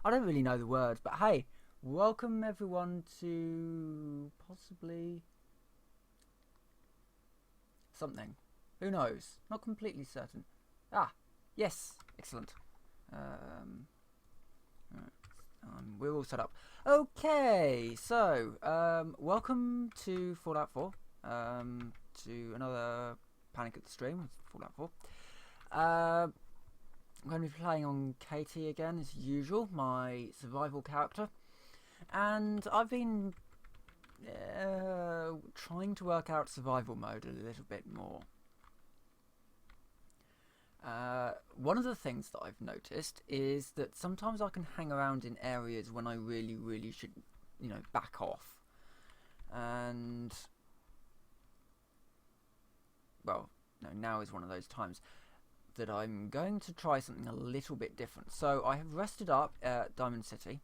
I don't really know the words, but hey, welcome everyone to possibly something. Who knows? Not completely certain. Ah, yes, excellent. Um, right, we're all set up. Okay, so welcome to Fallout 4. To another Panic at the Stream with Fallout 4. I'm going to be playing on Katie again as usual, my survival character, and I've been trying to work out survival mode a little bit more. One of the things that I've noticed is that sometimes I can hang around in areas when I really should, back off. And, well, no, now is one of those times that I'm going to try something a little bit different. So I have rested up at Diamond City,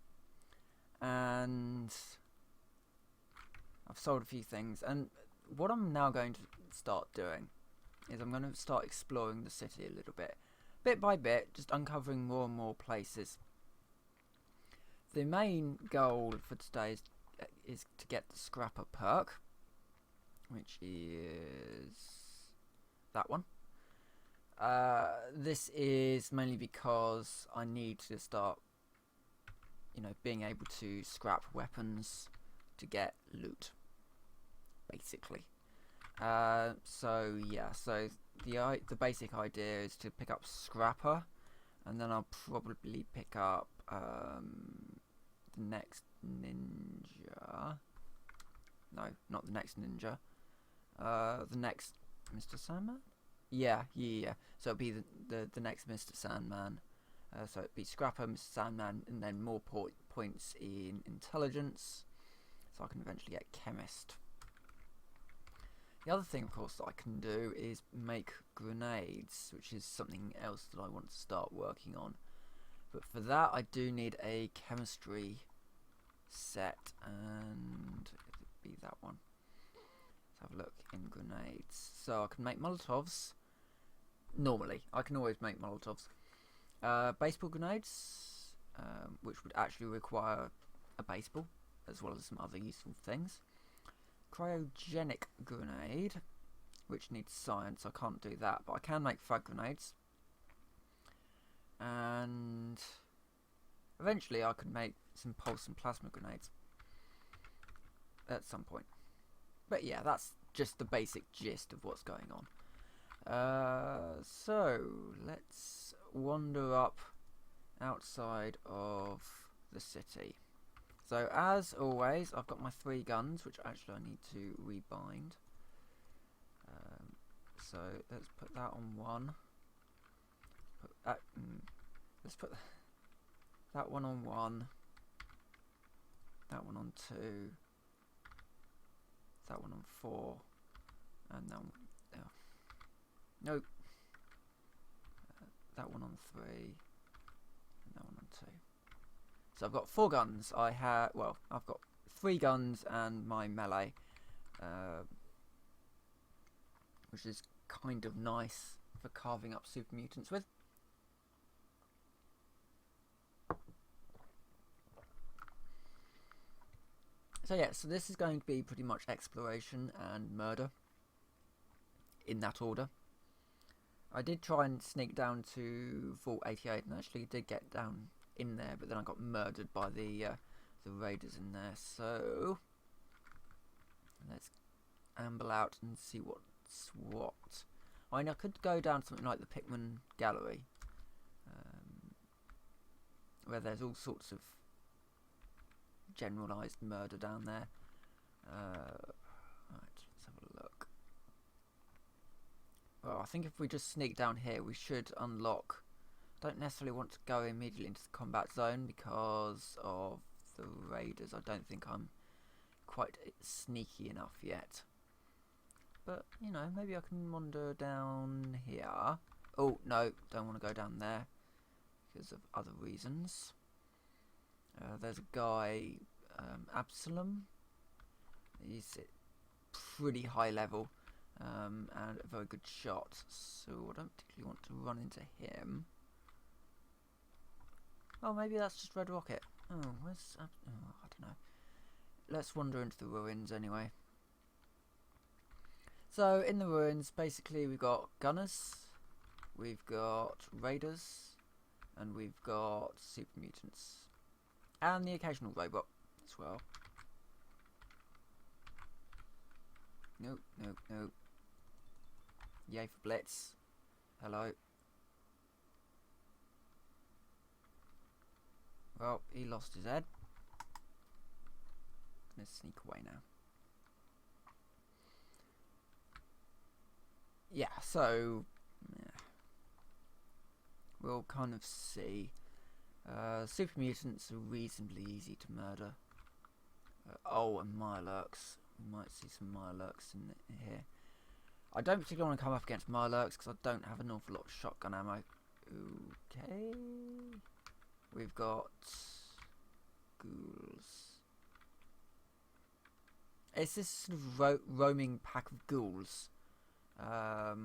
and I've sold a few things. And what I'm now going to start doing is I'm going to start exploring the city a little bit by bit, just uncovering more and more places. The main goal for today is to get the Scrapper perk, which is that one. This is mainly because I need to start, being able to scrap weapons to get loot, basically. So the basic idea is to pick up Scrapper, and then I'll probably pick up the next ninja. No, not the next ninja. The next Mr. Sandman. Yeah. So it'll be the next Mr. Sandman. So it'd be Scrapper, Mr. Sandman, and then more points in intelligence, so I can eventually get Chemist. The other thing, of course, that I can do is make grenades, which is something else that I want to start working on. But for that, I do need a chemistry set, and it'd be that one. Let's have a look in grenades. So I can make Molotovs. Normally, I can always make Molotovs. Baseball grenades, which would actually require a baseball, as well as some other useful things. Cryogenic grenade, which needs science. I can't do that, but I can make frag grenades. And eventually I could make some pulse and plasma grenades at some point. But yeah, that's just the basic gist of what's going on. So let's wander up outside of the city. So as always, I've got my 3 guns, which actually I need to rebind. So let's put that on 1. Let's put that one on 1. That one on 2. That one on 4. And that one, nope. That one on 3. And that one on 2. So I've got 4 guns. I've got 3 guns and my melee, which is kind of nice for carving up super mutants with. So yeah, so this is going to be pretty much exploration and murder, in that order. I did try and sneak down to Vault 88 and actually did get down in there, but then I got murdered by the raiders in there. So let's amble out and see what's what. I mean, I could go down to something like the Pikmin Gallery, where there's all sorts of generalised murder down there. Right, let's have a look. Well, I think if we just sneak down here, we should unlock. Don't necessarily want to go immediately into the combat zone because of the raiders. I don't think I'm quite sneaky enough yet. But, maybe I can wander down here. Oh, no, don't want to go down there because of other reasons. There's a guy, Absalom. He's pretty high level and a very good shot, so I don't particularly want to run into him. Oh, maybe that's just Red Rocket. Oh, where's... oh, I don't know. Let's wander into the ruins anyway. So, in the ruins, basically we've got gunners, we've got raiders, and we've got super mutants. And the occasional robot as well. Nope, nope, nope. Yay for Blitz. Hello. Well, he lost his head. Let's sneak away now. Yeah, so... yeah. We'll kind of see. Super mutants are reasonably easy to murder. Oh, and Mirelurks. We might see some Mirelurks in here. I don't particularly want to come up against Mirelurks because I don't have an awful lot of shotgun ammo. Okay. We've got ghouls. It's this sort of roaming pack of ghouls. Oh,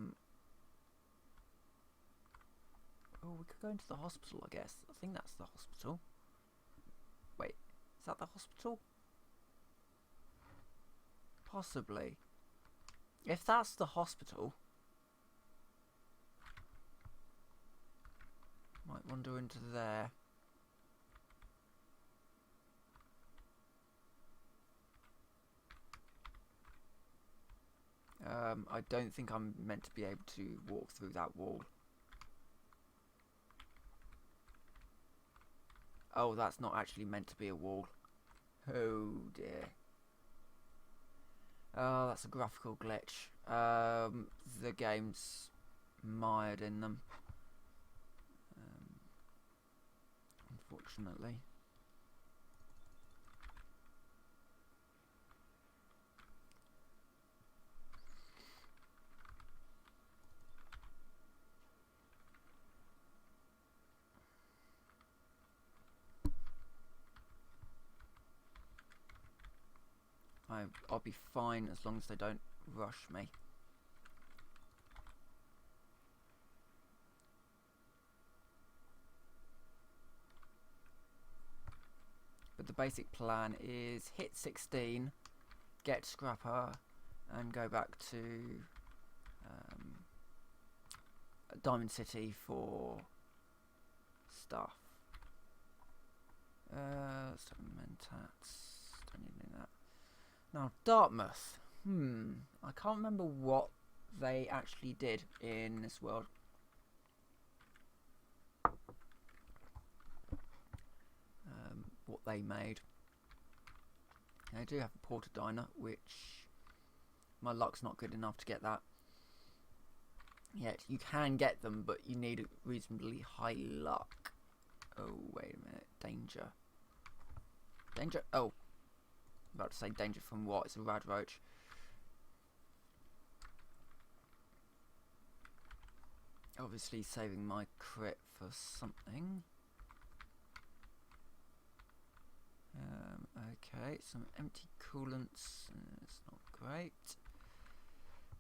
we could go into the hospital, I guess. I think that's the hospital. Wait, is that the hospital? Possibly. If that's the hospital, might wander into there. I don't think I'm meant to be able to walk through that wall. Oh, that's not actually meant to be a wall. Oh dear. Oh, that's a graphical glitch. The game's mired in them. Unfortunately. I'll be fine as long as they don't rush me. But the basic plan is hit 16, get Scrapper, and go back to Diamond City for stuff. Mentats, don't need that. Now, Dartmouth. I can't remember what they actually did in this world. What they made. They do have a Porter Diner, which my luck's not good enough to get that. Yet you can get them, but you need reasonably high luck. Oh, wait a minute. Danger. Danger? Oh. I'm about to say danger from what? It's a Radroach. Obviously saving my crit for something. Okay, some empty coolants. It's not great.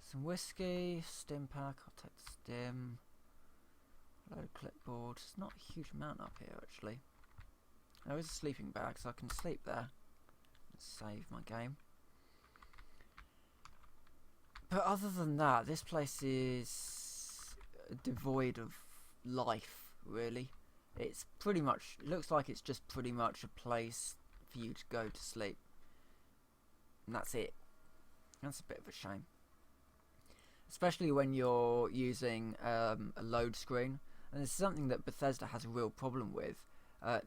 Some whiskey, stim pack. I'll take the stim. Load clipboard. It's not a huge amount up here actually. There is a sleeping bag, so I can sleep there. Save my game. But other than that, this place is devoid of life, really. It's pretty much, looks like it's just pretty much a place for you to go to sleep. And that's it. That's a bit of a shame. Especially when you're using a load screen. And it's something that Bethesda has a real problem with.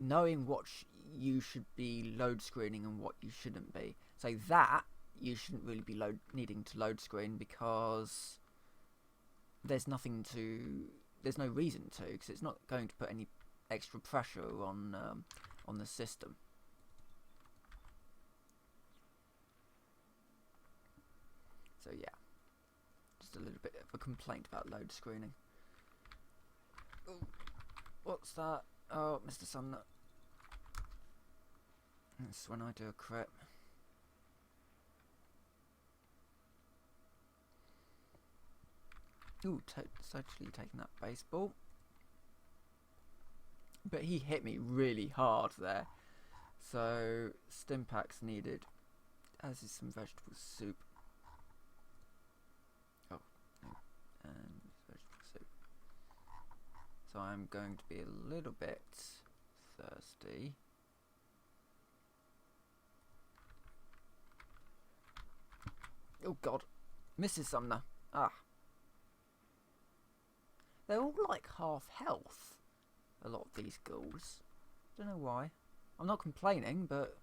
Knowing what you should be load screening and what you shouldn't be. So that you shouldn't really be needing to load screen because there's no reason to, because it's not going to put any extra pressure on the system. So yeah, just a little bit of a complaint about load screening. Ooh, what's that? Oh, Mr. Sumner. That's when I do a crit. Ooh, totally taking that baseball. But he hit me really hard there. So, Stimpaks needed, as is some vegetable soup. Oh, no, and vegetable soup. So I'm going to be a little bit thirsty. Oh god, Mrs. Sumner. Ah. They're all like half health, a lot of these ghouls. Don't know why. I'm not complaining, but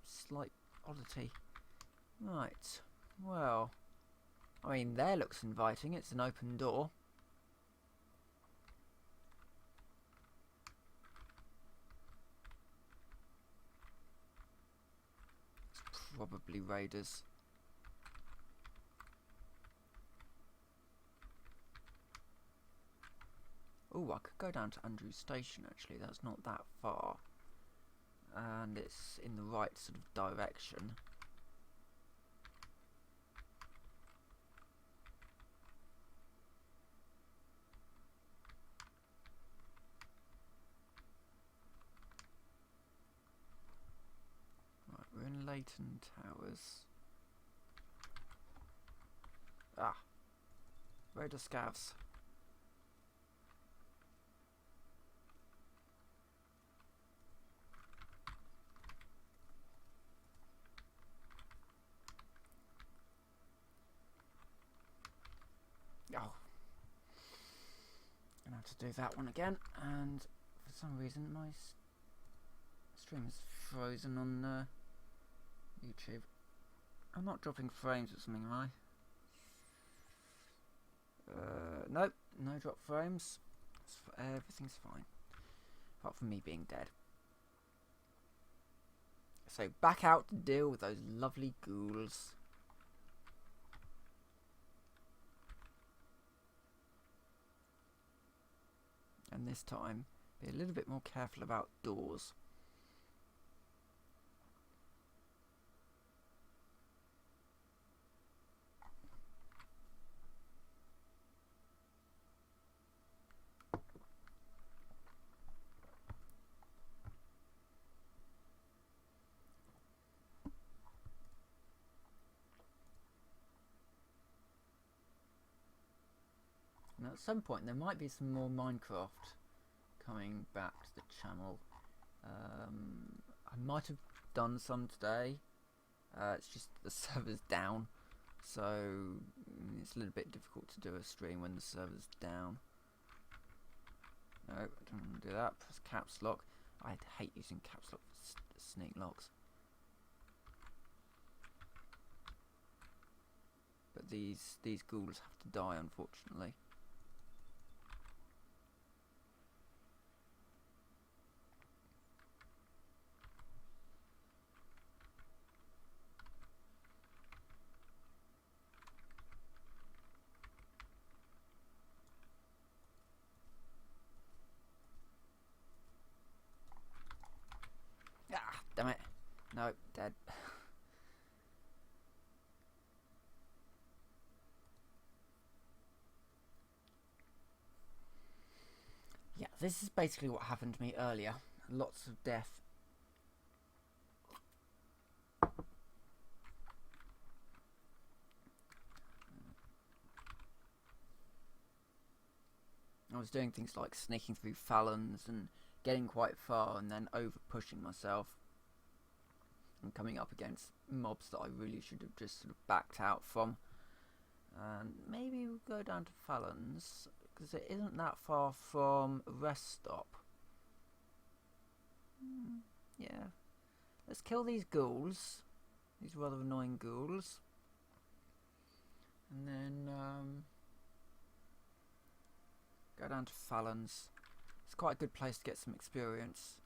slight oddity. Right, well, I mean, there looks inviting. It's an open door. It's probably raiders. Oh, I could go down to Andrews Station actually, that's not that far. And it's in the right sort of direction. Right, we're in Leighton Towers. Ah, Raider Scavs. Oh, gonna have to do that one again, and for some reason my stream is frozen on YouTube. I'm not dropping frames or something, am I? Nope, no drop frames. Everything's fine, apart from me being dead. So back out to deal with those lovely ghouls. And this time, be a little bit more careful about doors. And at some point there might be some more Minecraft coming back to the channel. I might have done some today. It's just the server's down, so it's a little bit difficult to do a stream when the server's down. No, I don't want to do that. Press caps lock. I hate using caps lock for sneak locks. But these ghouls have to die, unfortunately. Ah, damn it. No, dead. Yeah, this is basically what happened to me earlier. Lots of death. I was doing things like sneaking through Fallons and getting quite far and then over pushing myself and coming up against mobs that I really should have just sort of backed out from. And maybe we'll go down to Fallons because it isn't that far from a rest stop. Yeah. Let's kill these ghouls. These rather annoying ghouls. And then go down to Fallons. It's quite a good place to get some experience.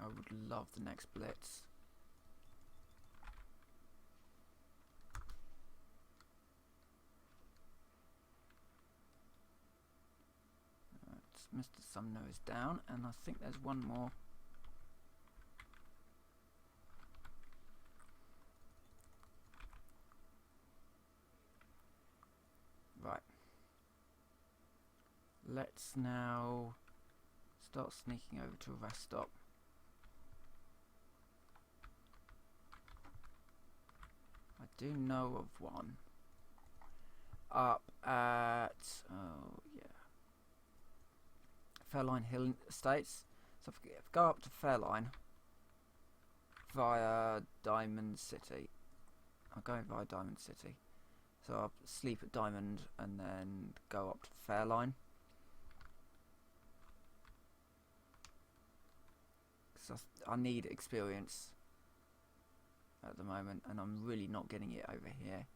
I would love the next blitz. Mr. Sumner is down, and I think there's one more Right. Let's now start sneaking over to a rest stop. I do know of one. Up at, oh yeah, Fairline Hill Estates. So if I go up to Fairline via Diamond City, I'm going via Diamond City. So I'll sleep at Diamond and then go up to Fairline. Because I need experience at the moment, and I'm really not getting it over here.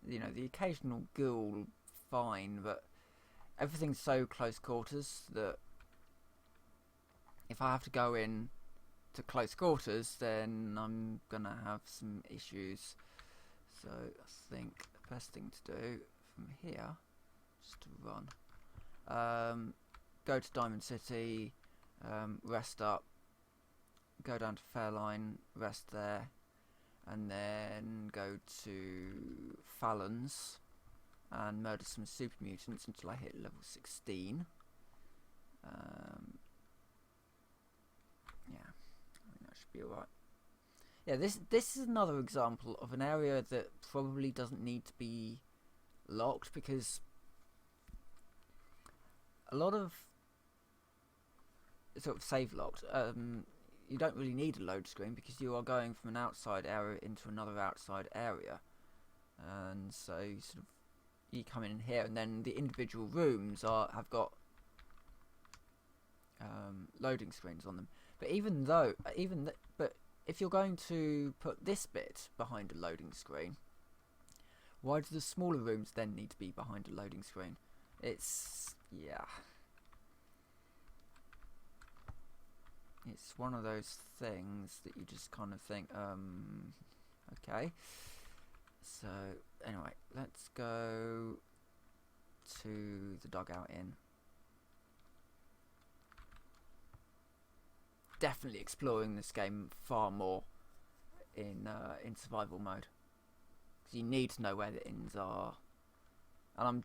You know, the occasional ghoul, fine, but everything's so close quarters that if I have to go in to close quarters, then I'm gonna have some issues. So I think the best thing to do from here, just to run, go to Diamond City, rest up, go down to Fairline, rest there, and then go to Fallon's and murder some super mutants until I hit level 16. Yeah, I think that should be alright. Yeah, this is another example of an area that probably doesn't need to be locked, because a lot of sort of save locked, you don't really need a load screen because you are going from an outside area into another outside area, and so you sort of come in here, and then the individual rooms have got loading screens on them. But but if you're going to put this bit behind a loading screen, why do the smaller rooms then need to be behind a loading screen? It's it's one of those things that you just kind of think, okay. So anyway, let's go to the Dugout Inn. Definitely exploring this game far more in survival mode, because you need to know where the inns are. And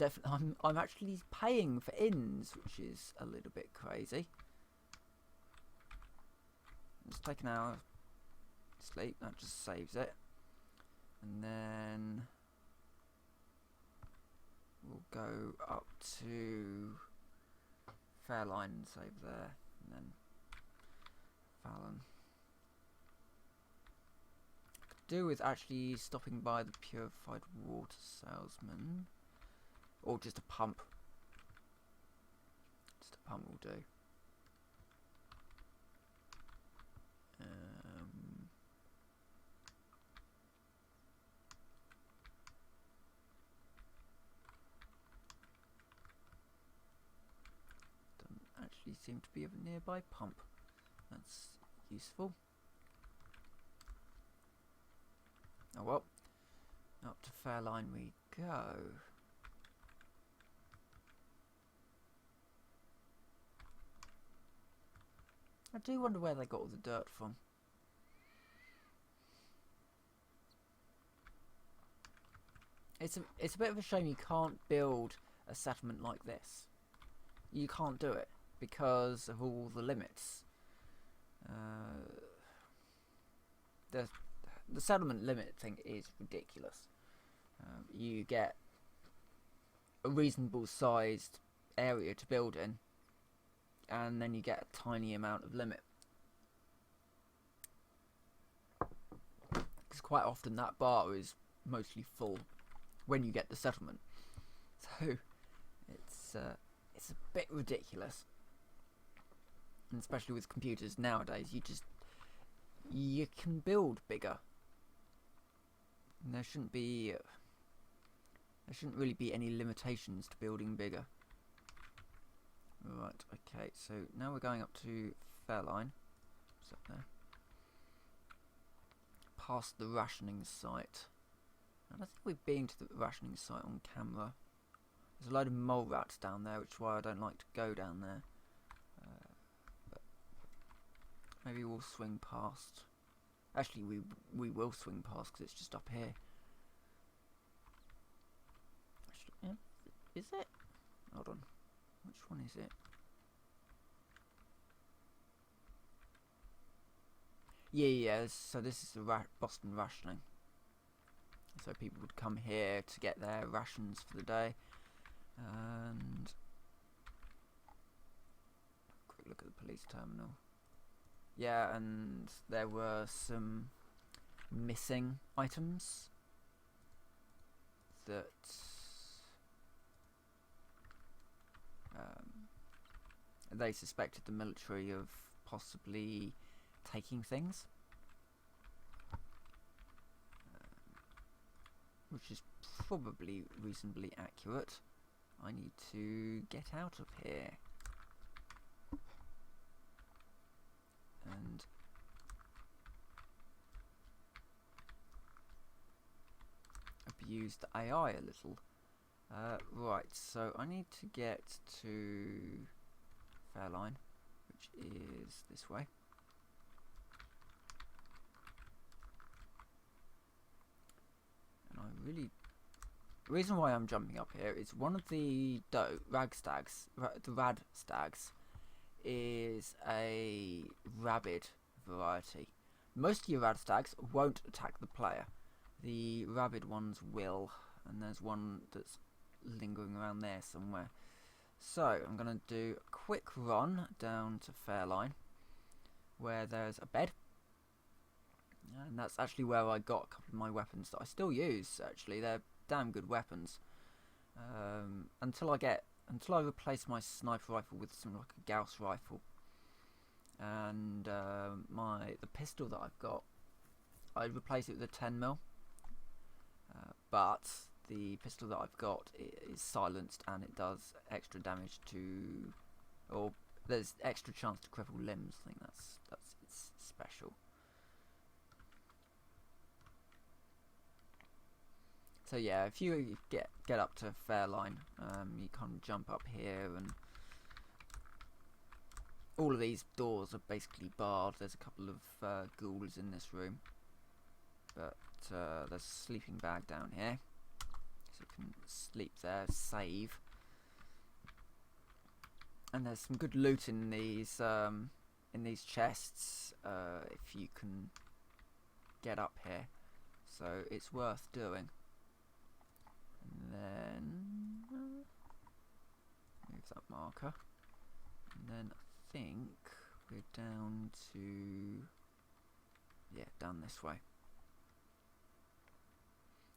I'm actually paying for inns, which is a little bit crazy. Let's take an hour sleep, that just saves it. And then we'll go up to Fairline and save there, and then Fallon. Could do with actually stopping by the purified water salesman, or just a pump. Just a pump will do. Doesn't actually seem to be a nearby pump. That's useful. Oh well, up to Fairline we go. I do wonder where they got all the dirt from. It's a bit of a shame you can't build a settlement like this. You can't do it because of all the limits. The settlement limit thing is ridiculous. You get a reasonable sized area to build in, and then you get a tiny amount of limit. Because quite often that bar is mostly full when you get the settlement. So it's a bit ridiculous. And especially with computers nowadays, you can build bigger. And there shouldn't really be any limitations to building bigger. Right, okay, so now we're going up to Fairline. What's up there? Past the rationing site. I don't think we've been to the rationing site on camera. There's a load of mole rats down there, which is why I don't like to go down there. But maybe we'll swing past. Actually, we will swing past because it's just up here. Actually, yeah, Is it? Hold on. Which one is it? Yeah. So this is the Boston rationing. So people would come here to get their rations for the day. And quick look at the police terminal. Yeah, and there were some missing items that they suspected the military of possibly taking things, which is probably reasonably accurate. I need to get out of here and abuse the AI a little. Right, so I need to get to Fairline, which is this way. And I really... The reason why I'm jumping up here is one of the rad stags is a rabid variety. Most of your rad stags won't attack the player. The rabid ones will, and there's one that's lingering around there somewhere. So I'm going to do a quick run down to Fairline, where there's a bed, and that's actually where I got a couple of my weapons that I still use. Actually, they're damn good weapons. Until I replace my sniper rifle with something like a Gauss rifle, and the pistol that I've got, I replace it with a 10mm. But the pistol that I've got is silenced, and it does extra damage to, or there's extra chance to cripple limbs. I think that's it's special. So yeah, if you get up to Fairline, you can jump up here, and all of these doors are basically barred. There's a couple of ghouls in this room, but there's a sleeping bag down here, so you can sleep there, save. And there's some good loot in these chests if you can get up here, so it's worth doing. And then move that marker, and then I think we're down to, yeah, down this way.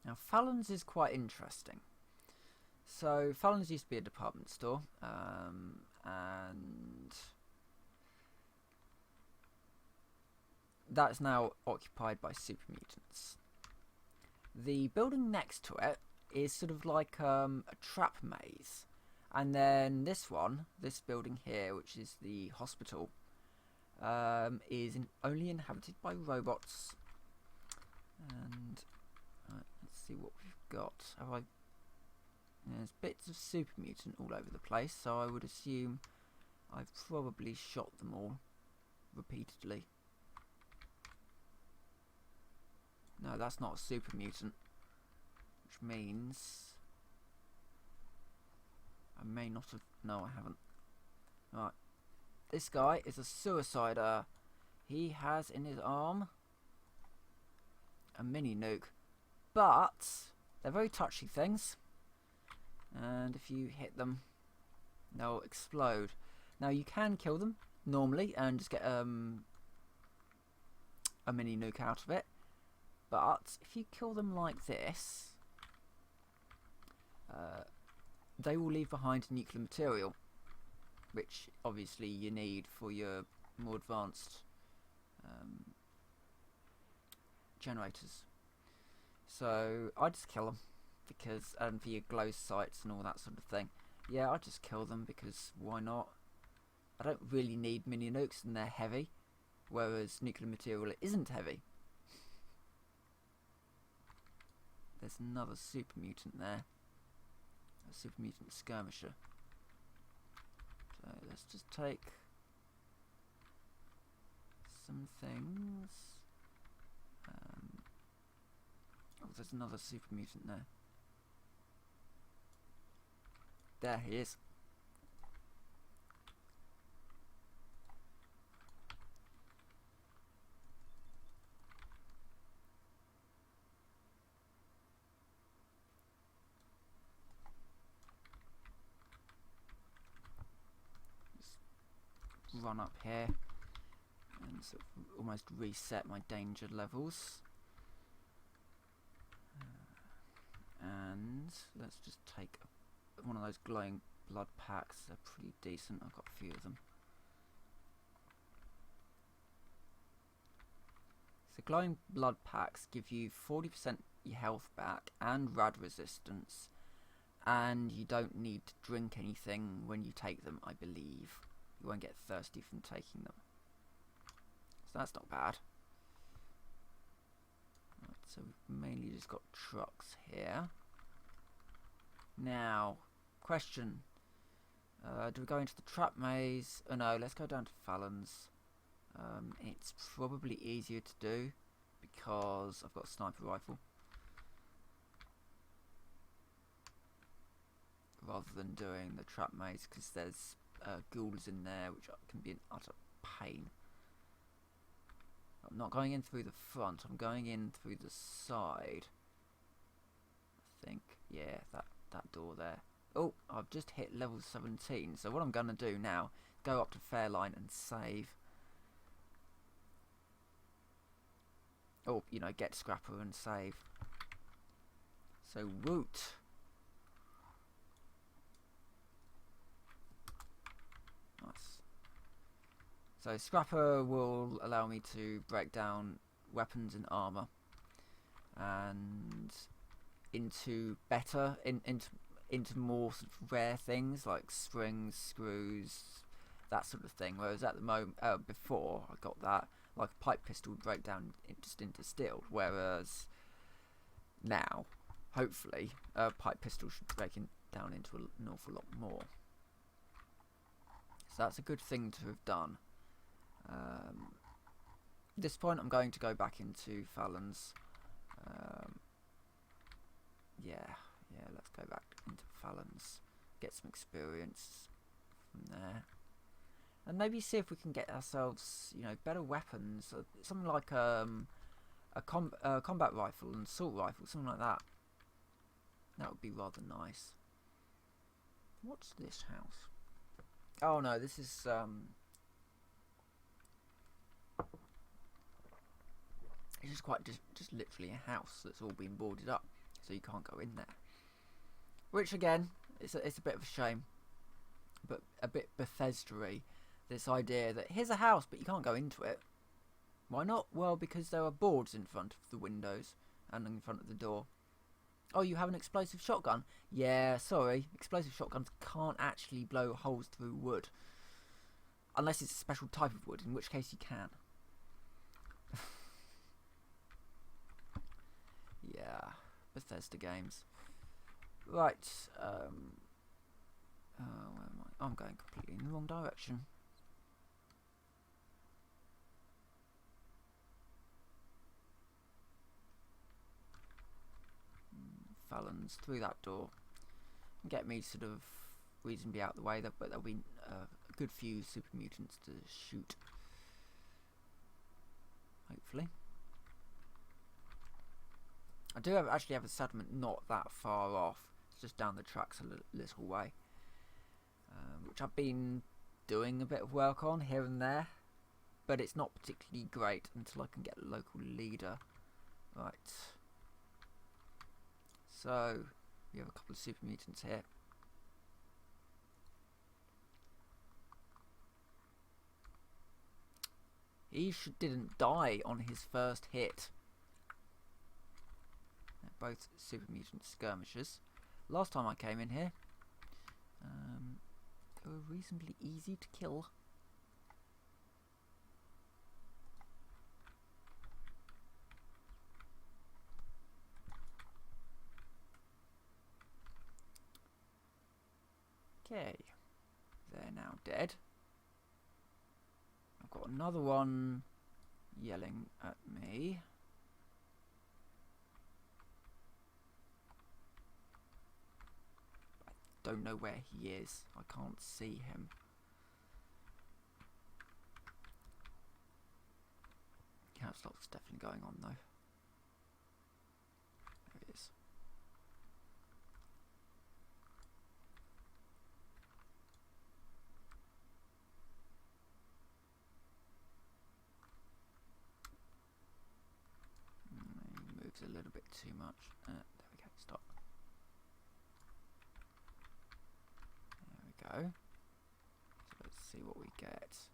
Now Fallon's is quite interesting. So Fallon's used to be a department store, and that's now occupied by super mutants. The building next to it is sort of like a trap maze, and then this building here, which is the hospital, is only inhabited by robots. And let's see what we've got. There's bits of super mutant all over the place, so I would assume I've probably shot them all repeatedly. No, that's not a super mutant, which means I may not have... No, I haven't. Right. This guy is a suicider. He has in his arm a mini nuke, but they're very touchy things, and if you hit them, they'll explode. Now you can kill them normally and just get a mini nuke out of it, but if you kill them like this, they will leave behind nuclear material, which obviously you need for your more advanced generators. So I just kill them because, and for your glow sights and all that sort of thing. Yeah, I just kill them because why not? I don't really need mini nukes, and they're heavy, whereas nuclear material isn't heavy. There's another super mutant there, a super mutant skirmisher. So let's just take some things. Oh, there's another super mutant there. There he is. Just run up here and sort of almost reset my danger levels. And let's just take one of those glowing blood packs. They're pretty decent. I've got a few of them. So glowing blood packs give you 40% your health back and rad resistance, and you don't need to drink anything when you take them, I believe. You won't get thirsty from taking them. So that's not bad. Right, so we've mainly just got trucks here. Now, question. Do we go into the trap maze? Oh no, let's go down to Fallon's. It's probably easier to do because I've got a sniper rifle rather than doing the trap maze, because there's ghouls in there which can be an utter pain. I'm not going in through the front, I'm going in through the side. I think, yeah, that door there. Oh, I've just hit level 17, so what I'm going to do now, go up to Fairline and save. Or, you know, get Scrapper and save. So, woot. Nice. So, Scrapper will allow me to break down weapons and armour. And into better, into more sort of rare things like springs, screws, that sort of thing. Whereas at the moment, before I got that, like a pipe pistol would break down just into steel, whereas now, hopefully, a pipe pistol should break down into an awful lot more. So that's a good thing to have done. At this point, I'm going to go back into Fallon's. Yeah, let's go back into Fallon's, get some experience from there. And maybe see if we can get ourselves, you know, better weapons. Something like a combat rifle and assault rifle, something like that. That would be rather nice. What's this house? Oh no, this is it's just quite just literally a house that's all been boarded up, so you can't go in there. Which again, it's a bit of a shame, but a bit Bethesda-y. This idea that here's a house but you can't go into it. Why not? Well, because there are boards in front of the windows and in front of the door. Oh, you have an explosive shotgun? Yeah, sorry, explosive shotguns can't actually blow holes through wood. Unless it's a special type of wood, in which case you can. Yeah, Bethesda games. Right, where am I? I'm going completely in the wrong direction. Fallon's through that door. Get me sort of reasonably out of the way, but there'll be a good few super mutants to shoot. Hopefully. I do actually have a settlement not that far off. It's just down the tracks a little way. Which I've been doing a bit of work on here and there. But it's not particularly great until I can get a local leader. Right. So, we have a couple of super mutants here. He didn't die on his first hit. They're both super mutant skirmishers. Last time I came in here, they were reasonably easy to kill. Okay, they're now dead. I've got another one yelling at me. don't know where he is. I can't see him. Caps lock's definitely going on though. There he is. He moves a little bit too much. There we go. Stop. There we go. So let's see what we get.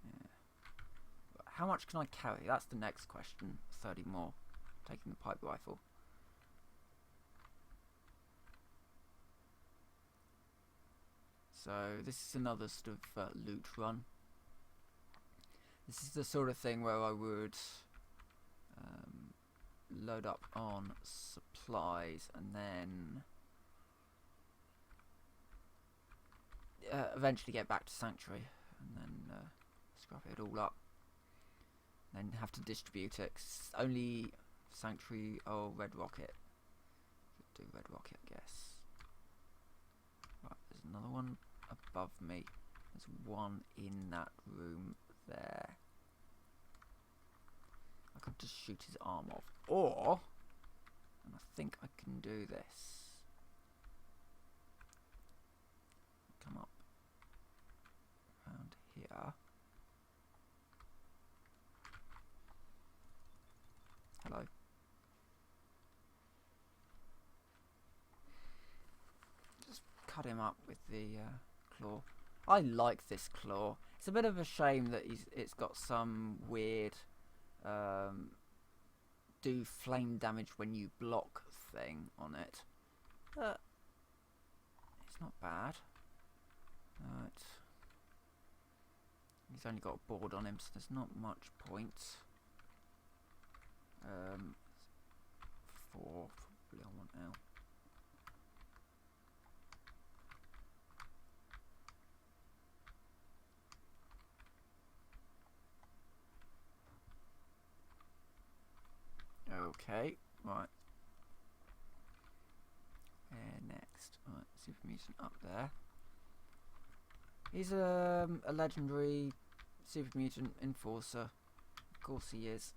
Yeah. How much can I carry? That's the next question. 30 more. Taking the pipe rifle. So this is another sort of loot run. This is the sort of thing where I would load up on supplies and then eventually get back to Sanctuary and then scrap it all up. Then have to distribute it. 'Cause only Sanctuary or Red Rocket. Could do Red Rocket, I guess. Right, there's another one above me. There's one in that room there. I could just shoot his arm off. Or, and I think I can do this. Come up around here. Hello. Just cut him up with the claw. I like this claw. It's a bit of a shame that it's got some weird do flame damage when you block thing on it. But it's not bad. Right. He's only got a board on him, so there's not much point. 4 probably I want out. Okay, right. Next, right, Super Mutant up there. He's a legendary Super Mutant Enforcer. Of course he is.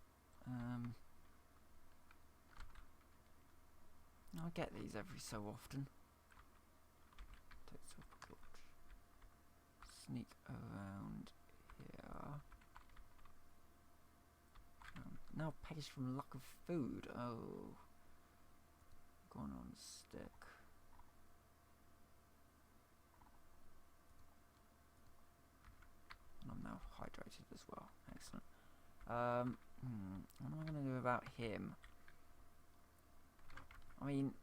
I get these every so often. Take the torch. Sneak around here. Now package from lack of food. Oh, going on stick. And I'm now hydrated as well. Excellent. What am I going to do about him? I mean,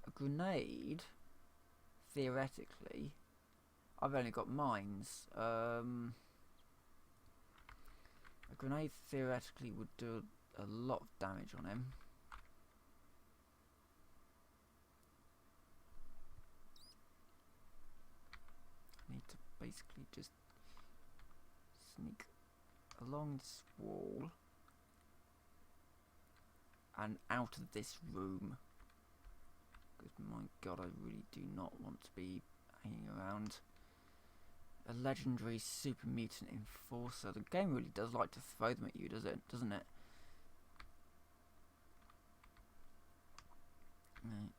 a grenade, theoretically, I've only got mines. A grenade theoretically would do a lot of damage on him. I need to basically just sneak along this wall and out of this room. Because my god, I really do not want to be hanging around. A legendary Super Mutant Enforcer. The game really does like to throw them at you, doesn't it? Right.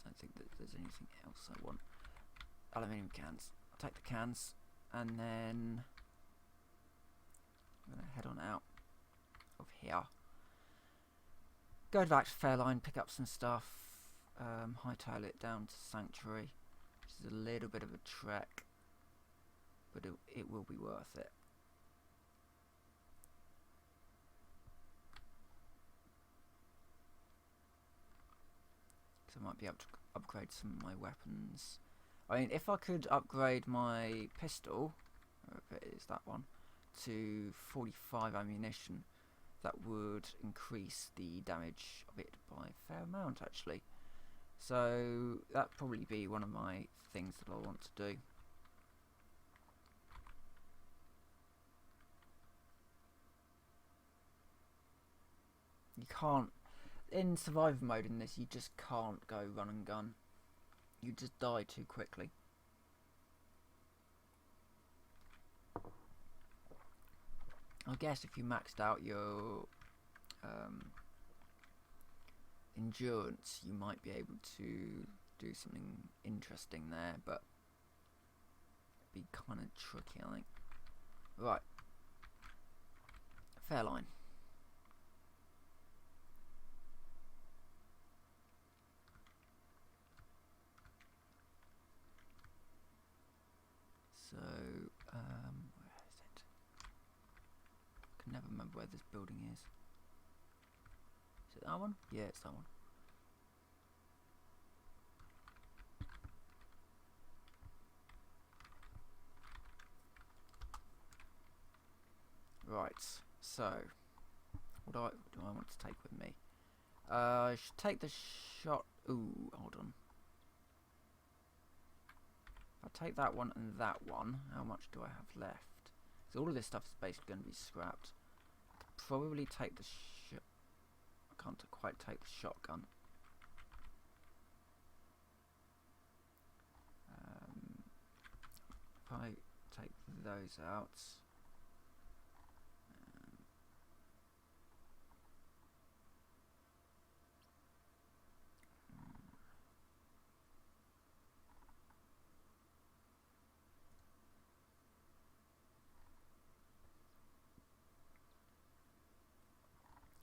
I don't think that there's anything else I want. Aluminium cans. I'll take the cans and then I'm going to head on out of here. Go back to Fairline, pick up some stuff, hightail it down to Sanctuary, which is a little bit of a trek, but it will be worth it. Because I might be able to upgrade some of my weapons. I mean, if I could upgrade my pistol, or if it is that one, to 45 ammunition, that would increase the damage of it by a fair amount, actually. So that'd probably be one of my things that I want to do. You can't, in survival mode in this, you just can't go run and gun. you just die too quickly. I guess if you maxed out your endurance, you might be able to do something interesting there, but it'd be kind of tricky, I think. Right. Fairline. So, where is it? I can never remember where this building is. Is it that one? Yeah, it's that one. Right, so what do I want to take with me? I should take the shot. Ooh, hold on. If I take that one and that one, how much do I have left? So all of this stuff is basically going to be scrapped. I could probably take the I can't quite take the shotgun. If I take those out.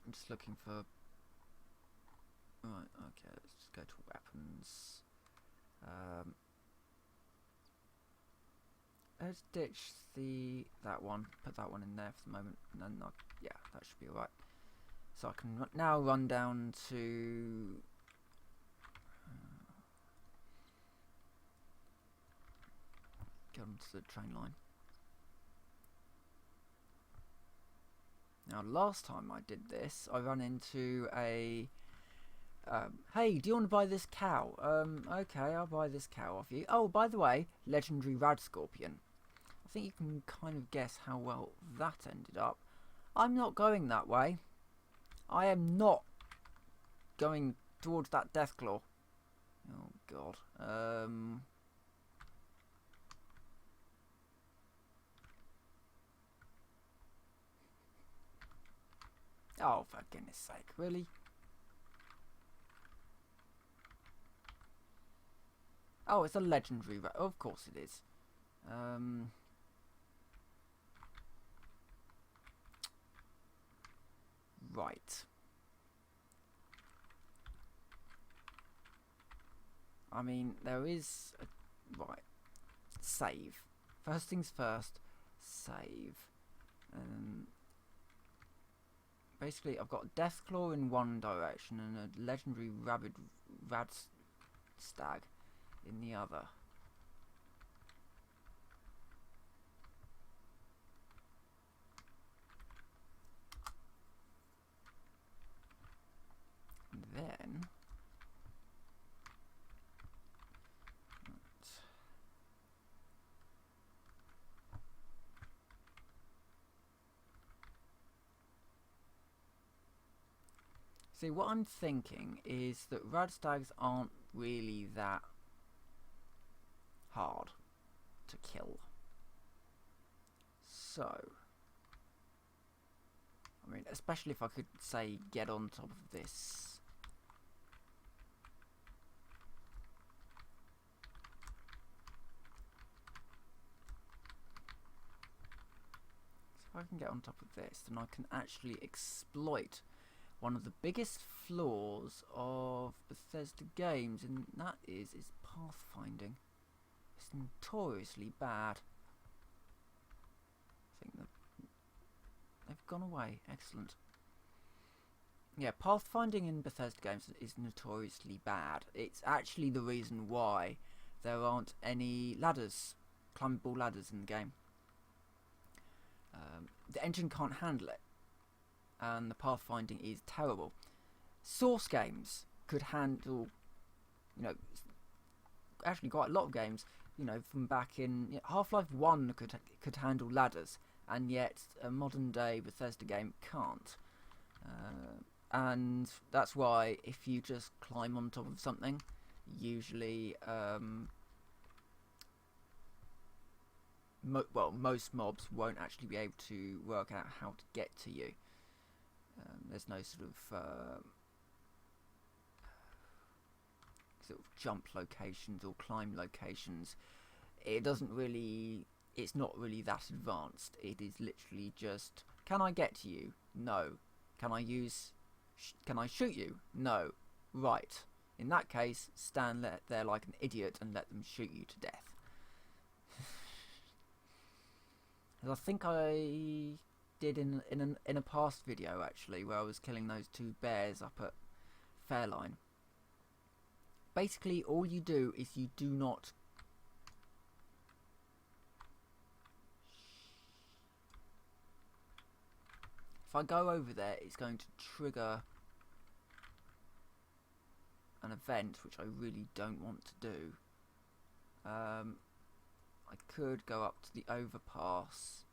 I'm just looking for. Right, okay, let's just go to weapons. Let's ditch that one, put that one in there for the moment, and then yeah, that should be alright. So I can now run down to get onto the train line. Now, last time I did this, I ran into a hey, do you want to buy this cow? Okay, I'll buy this cow off you. Oh, by the way, legendary Rad Scorpion. I think you can kind of guess how well that ended up. I'm not going that way. I am not going towards that Deathclaw. Oh, God. Oh, for goodness sake, really? Oh, it's a legendary. Of course it is. Right. I mean, there is a right. Save. First things first. Save. Basically, I've got Deathclaw in one direction and a legendary Rad Stag in the other. And then see, what I'm thinking is that Rad Stags aren't really that hard to kill. So, I mean, especially if I could, say, get on top of this. So if I can get on top of this, then I can actually exploit one of the biggest flaws of Bethesda games, and that is pathfinding. It's notoriously bad. I think that they've gone away. Excellent. Yeah, pathfinding in Bethesda games is notoriously bad. It's actually the reason why there aren't any ladders, climbable ladders in the game. The engine can't handle it, and the pathfinding is terrible. Source games could handle, you know, actually quite a lot of games, you know, from back in Half-Life 1 could handle ladders, and yet a modern day Bethesda game can't. And that's why if you just climb on top of something, usually most mobs won't actually be able to work out how to get to you. There's no sort of jump locations or climb locations. It's not really that advanced. It is literally just, can I get to you? No. Can I shoot you? No. Right. In that case, stand there like an idiot and let them shoot you to death. As I think I did in a past video actually, where I was killing those 2 bears up at Fairline. Basically, all you do is you do not. If I go over there, it's going to trigger an event which I really don't want to do. I could go up to the overpass,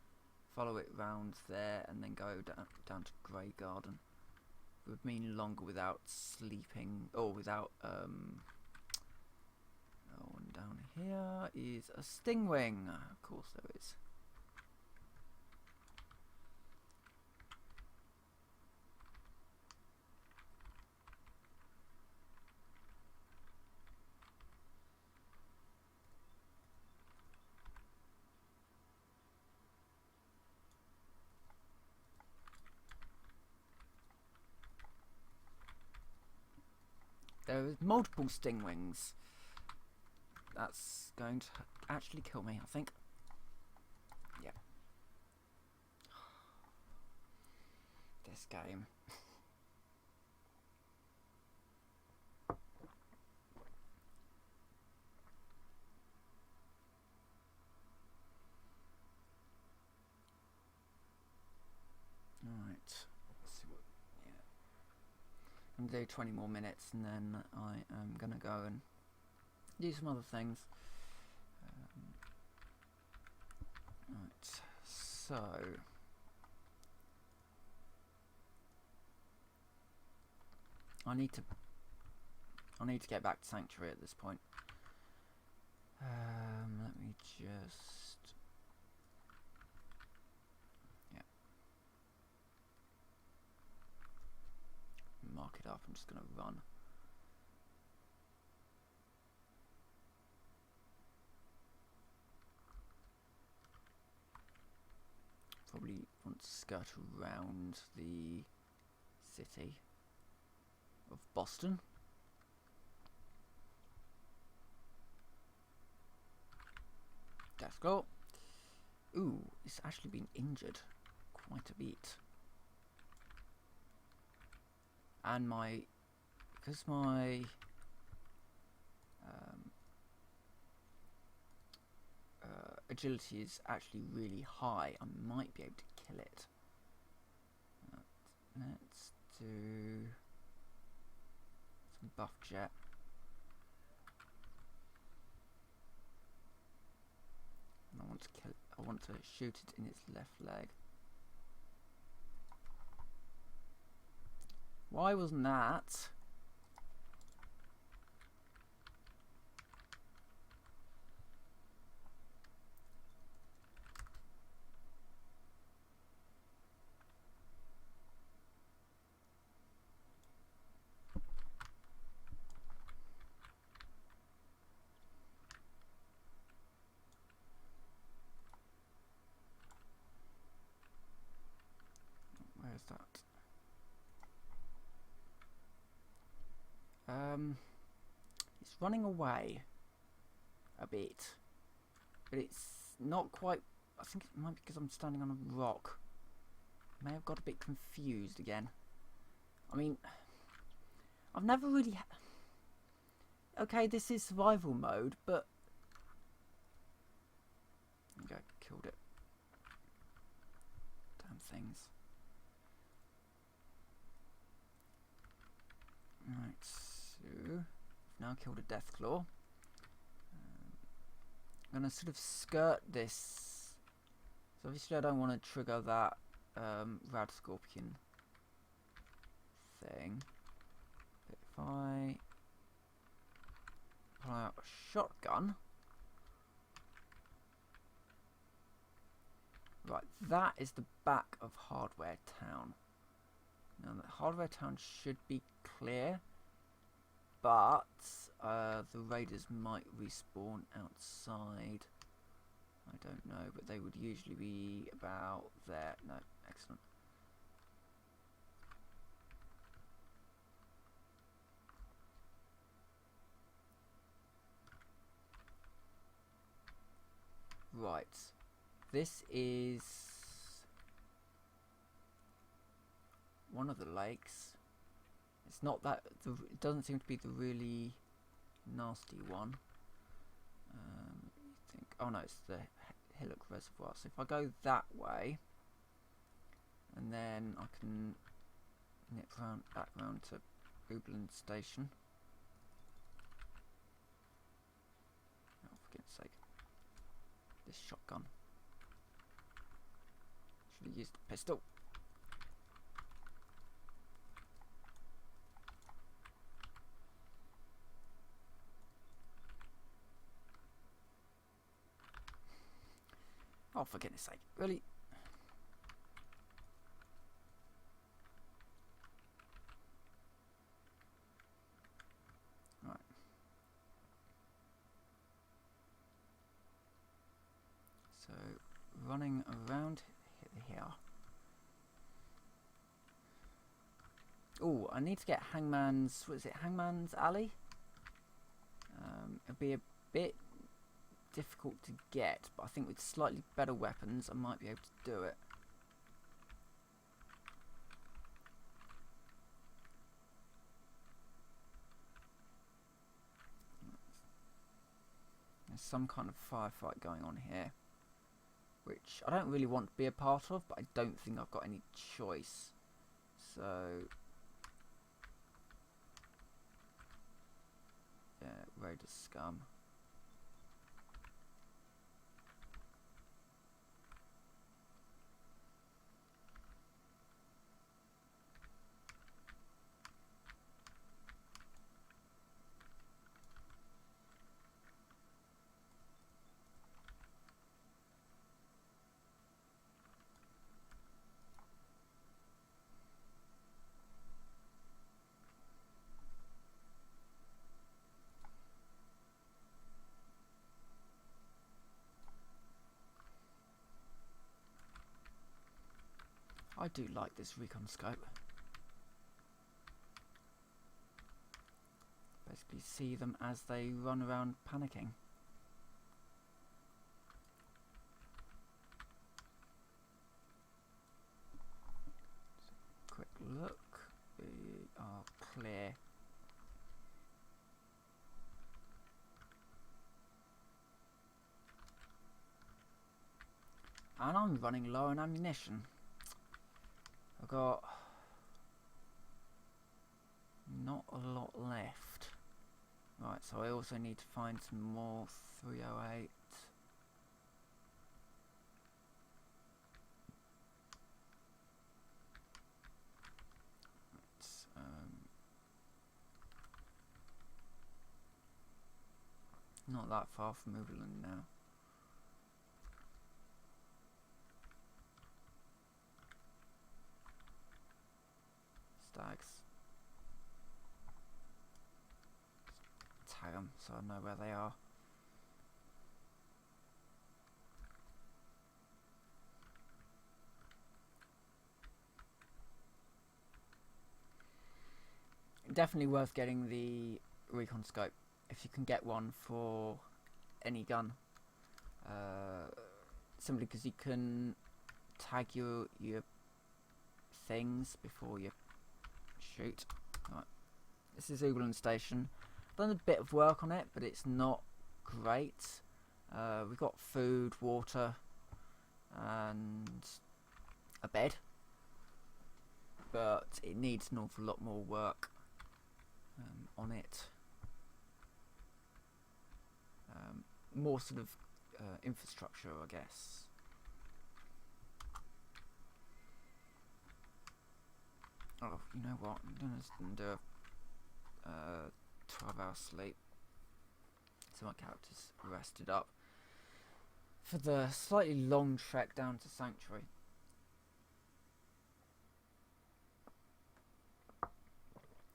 follow it round there, and then go down to Grey Garden. It would mean longer without sleeping, or without oh, and down here is a Stingwing. Of course there is. There is multiple Stingwings. That's going to actually kill me, I think. Yeah. This game. Alright. I'm going to do 20 more minutes and then I am going to go and do some other things. Right, so I need to get back to Sanctuary at this point. Let me just mark it up. I'm just going to run. Probably want to skirt around the city of Boston. Let's go. Ooh, it's actually been injured quite a bit. And because my agility is actually really high, I might be able to kill it. Let's do some buff jet. And I want to shoot it in its left leg. Why wasn't that? Where's that? It's running away a bit, but it's not quite. I think it might be because I'm standing on a rock. May have got a bit confused again. I mean, I've never really. Okay, this is survival mode, but there we go, killed it. Damn things. Right, so I've now killed a Deathclaw. I'm going to sort of skirt this. So obviously I don't want to trigger that Rad Scorpion thing. But if I pull out a shotgun. Right, that is the back of Hardware Town. Now, the Hardware Town should be clear, but the raiders might respawn outside. I don't know, but they would usually be about there. No, excellent. Right, this is one of the lakes. It's not that, it doesn't seem to be the really nasty one. Oh no, it's the Hillock Reservoir. So if I go that way, and then I can nip back round to Oobland Station. Oh, for goodness sake. This shotgun. Should have used a pistol. Oh, for goodness sake. Really? Right. So, running around here. Oh, I need to get Hangman's... What is it? Hangman's Alley? It'll be a bit difficult to get, but I think with slightly better weapons I might be able to do it. There's some kind of firefight going on here, which I don't really want to be a part of, but I don't think I've got any choice. So yeah, Raider scum. I do like this recon scope. Basically see them as they run around panicking. Quick look. We are clear. And I'm running low on ammunition. I've got not a lot left. Right, so I also need to find some more 308. It's, not that far from Oobland now. Stags. Tag them so I know where they are. Definitely worth getting the recon scope if you can get one for any gun. Simply because you can tag your things before you shoot. Right. This is Oobland Station. Done a bit of work on it, but it's not great. We've got food, water, and a bed, but it needs an awful lot more work on it. More sort of infrastructure, I guess. Oh, you know what? I'm gonna do a 12-hour sleep. So my character's rested up for the slightly long trek down to Sanctuary.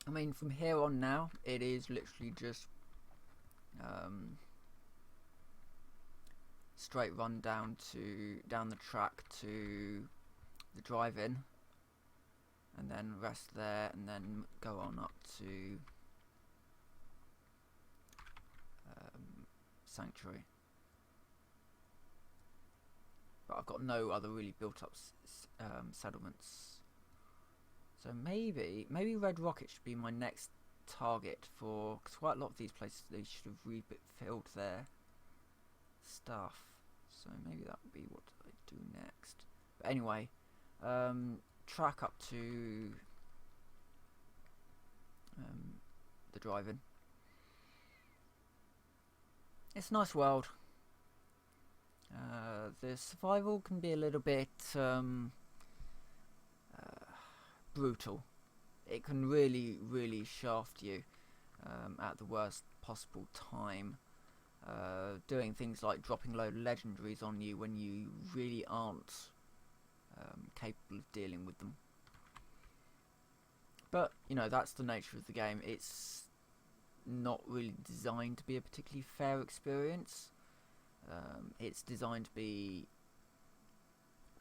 I mean, from here on now, it is literally just straight run down the track to the drive-in, and then rest there, and then go on up to Sanctuary. But I've got no other really built-up settlements. So maybe Red Rocket should be my next target for, because quite a lot of these places they should have refilled their stuff. So maybe that would be what I do next. But anyway, track up to the drive-in. It's a nice world. The survival can be a little bit brutal. It can really shaft you at the worst possible time, doing things like dropping a load of legendaries on you when you really aren't capable of dealing with them. But you know, that's the nature of the game. It's not really designed to be a particularly fair experience. It's designed to be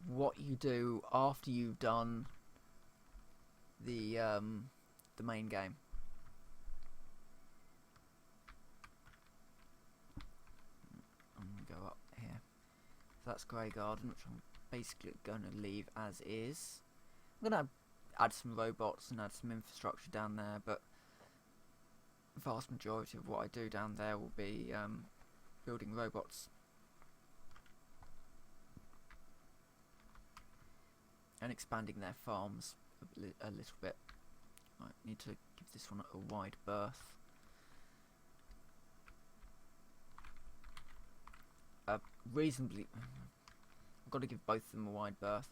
what you do after you've done the main game. I'm gonna go up here. So that's Grey Garden, which I'm basically going to leave as is. I'm gonna add some robots and add some infrastructure down there, but the vast majority of what I do down there will be building robots and expanding their farms a little bit. I need to give this one a wide berth. Reasonably, I've got to give both of them a wide berth.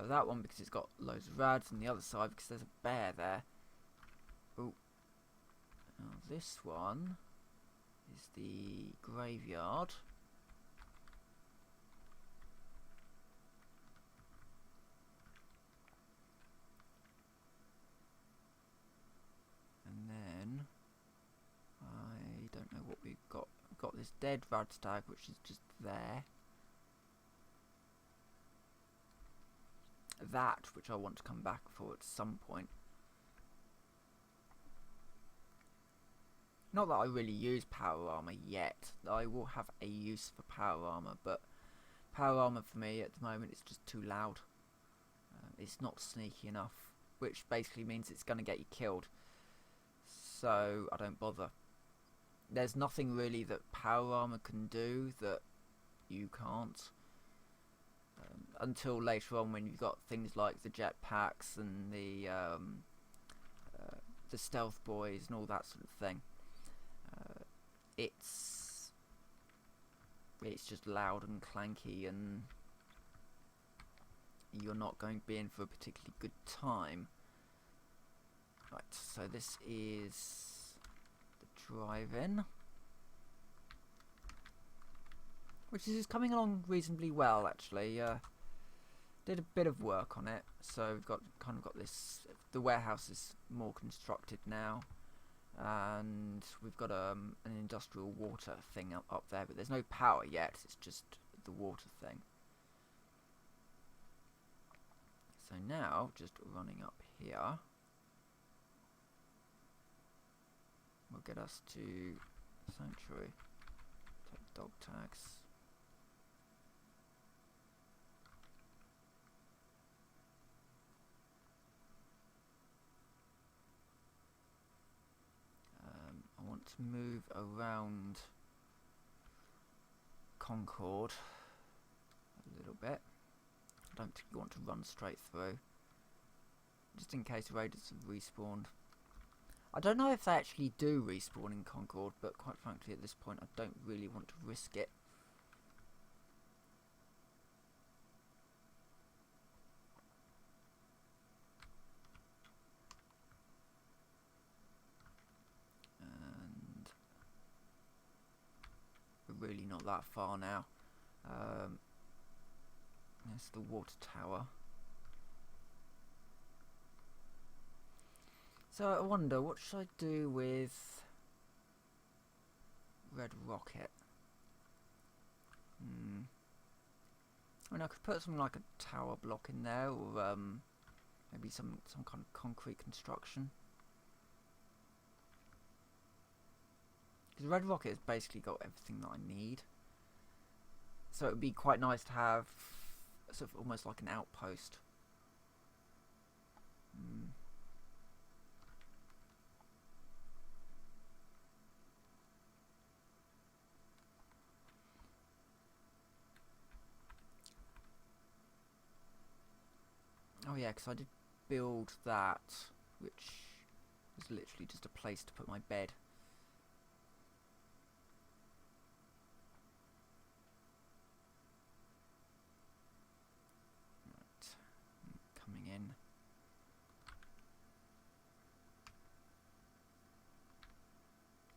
That one because it's got loads of rads, and the other side because there's a bear there. Oh, now this one is the graveyard. And then I don't know what we've got. We've got this dead radstag, which is just there. That, which I want to come back for at some point. Not that I really use power armor yet. I will have a use for power armor, but power armor for me at the moment is just too loud. It's not sneaky enough, which basically means it's going to get you killed. So I don't bother. There's nothing really that power armor can do that you can't. Until later on, when you've got things like the jetpacks and the stealth boys and all that sort of thing. It's just loud and clanky, and you're not going to be in for a particularly good time. Right, so this is the drive-in, which is coming along reasonably well, actually. Did a bit of work on it, so we've kind of got this. The warehouse is more constructed now, and we've got an industrial water thing up there, but there's no power yet. It's just the water thing. So now, just running up here, will get us to Sanctuary. Take dog tags. I want to move around Concord a little bit. I don't particularly want to run straight through, just in case raiders have respawned. I don't know if they actually do respawn in Concord, but quite frankly at this point I don't really want to risk it. And really not that far now. There's the water tower. So I wonder, what should I do with Red Rocket? I mean, I could put something like a tower block in there, or maybe some kind of concrete construction. Because Red Rocket has basically got everything that I need. So it would be quite nice to have sort of almost like an outpost. Oh yeah, because I did build that, which was literally just a place to put my bed. Right, coming in.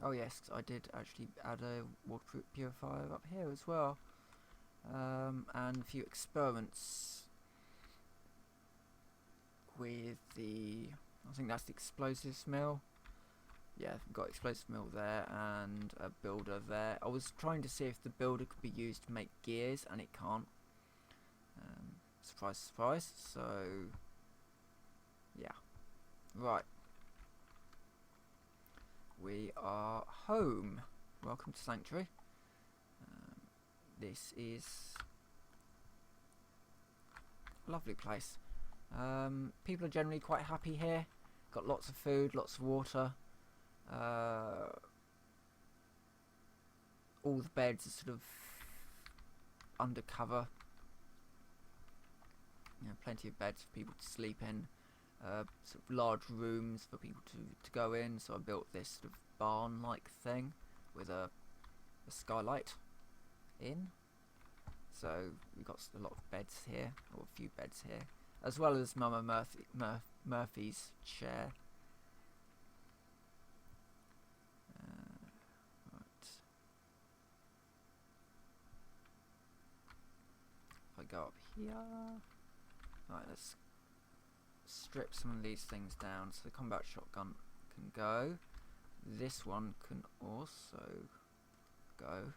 Oh yes, I did actually add a water purifier up here as well, and a few experiments with the, I think that's the explosives mill. Yeah, I've got explosive mill there and a builder there. I was trying to see if the builder could be used to make gears, and it can't. Surprise, surprise. So, yeah. Right. We are home. Welcome to Sanctuary. This is a lovely place. People are generally quite happy here. Got lots of food, lots of water. All the beds are sort of undercover. You know, plenty of beds for people to sleep in. Sort of large rooms for people to go in. So I built this sort of barn-like thing with a skylight in. So we've got a lot of beds here, or a few beds here, as well as Mama Murphy's chair. Right. If I go up here, right, let's strip some of these things down. So the combat shotgun can go. This one can also go.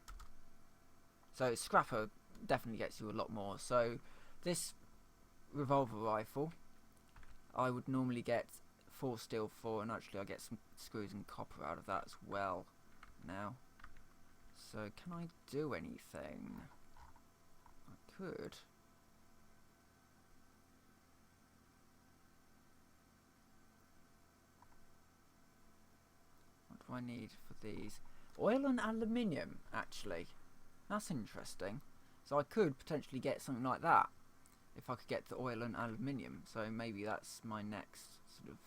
So Scrapper definitely gets you a lot more. So this revolver rifle, I would normally get 4 steel for, and actually I get some screws and copper out of that as well now. So can I do anything? I could. What do I need for these? Oil and aluminium, actually. That's interesting. So I could potentially get something like that if I could get the oil and aluminium. So maybe that's my next sort of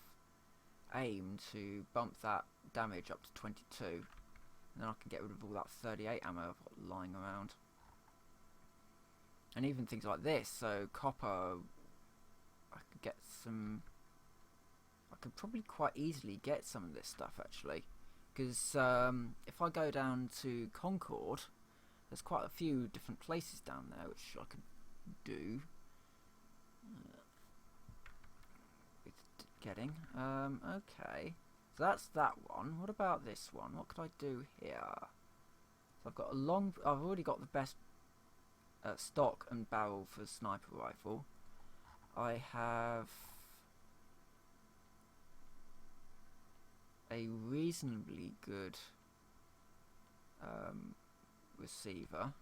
aim, to bump that damage up to 22. And then I can get rid of all that 38 ammo I've got lying around. And even things like this. So copper, I could get some. I could probably quite easily get some of this stuff actually. Because if I go down to Concord, there's quite a few different places down there which I could do with getting. Okay, so that's that one. What about this one? What could I do here? So I've got a long. I've already got the best stock and barrel for a sniper rifle. I have a reasonably good receiver.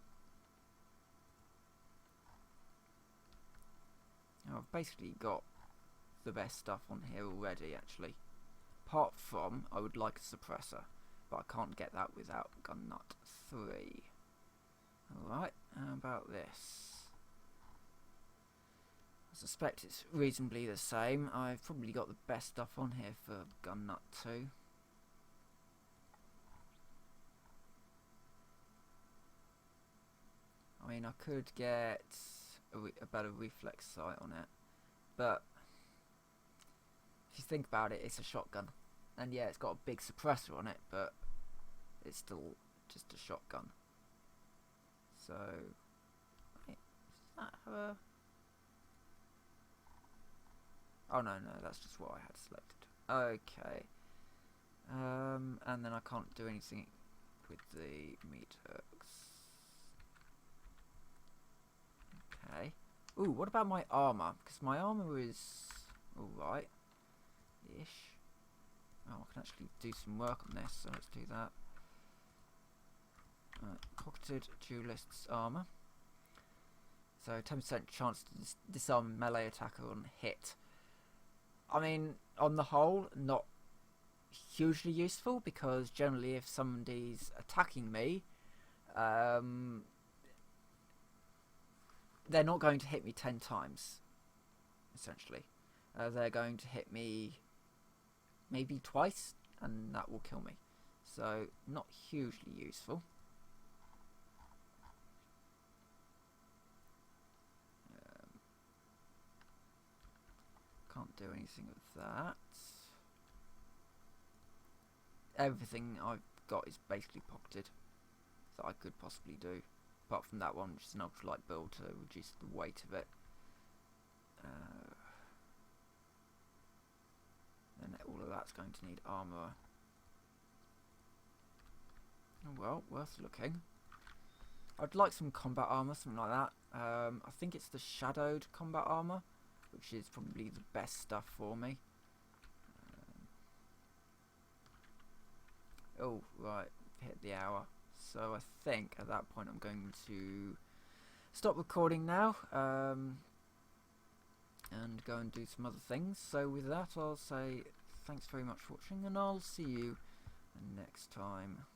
Now I've basically got the best stuff on here already actually. Apart from, I would like a suppressor, but I can't get that without Gun Nut 3. Alright, how about this? I suspect it's reasonably the same. I've probably got the best stuff on here for Gun Nut 2. I mean, I could get a better reflex sight on it, but if you think about it, it's a shotgun. And yeah, it's got a big suppressor on it, but it's still just a shotgun. So, wait, does that have a... Oh no, that's just what I had selected. Okay. And then I can't do anything with the meat hooks. Okay. Ooh, what about my armor? Because my armor is alright. Ish. Oh, I can actually do some work on this, so let's do that. Pocketed duelist's armor. So 10% chance to disarm melee attacker on hit. I mean, on the whole, not hugely useful, because generally if somebody's attacking me, they're not going to hit me 10 times, essentially. They're going to hit me maybe twice, and that will kill me. So, not hugely useful. Can't do anything with that. Everything I've got is basically pocketed that I could possibly do, apart from that one, which is an ultralight build to reduce the weight of it. Then all of that's going to need armour. Oh, well, worth looking. I'd like some combat armour, something like that. I think it's the shadowed combat armour, which is probably the best stuff for me. Oh, right, hit the hour. So I think at that point I'm going to stop recording now and go and do some other things. So with that, I'll say thanks very much for watching, and I'll see you next time.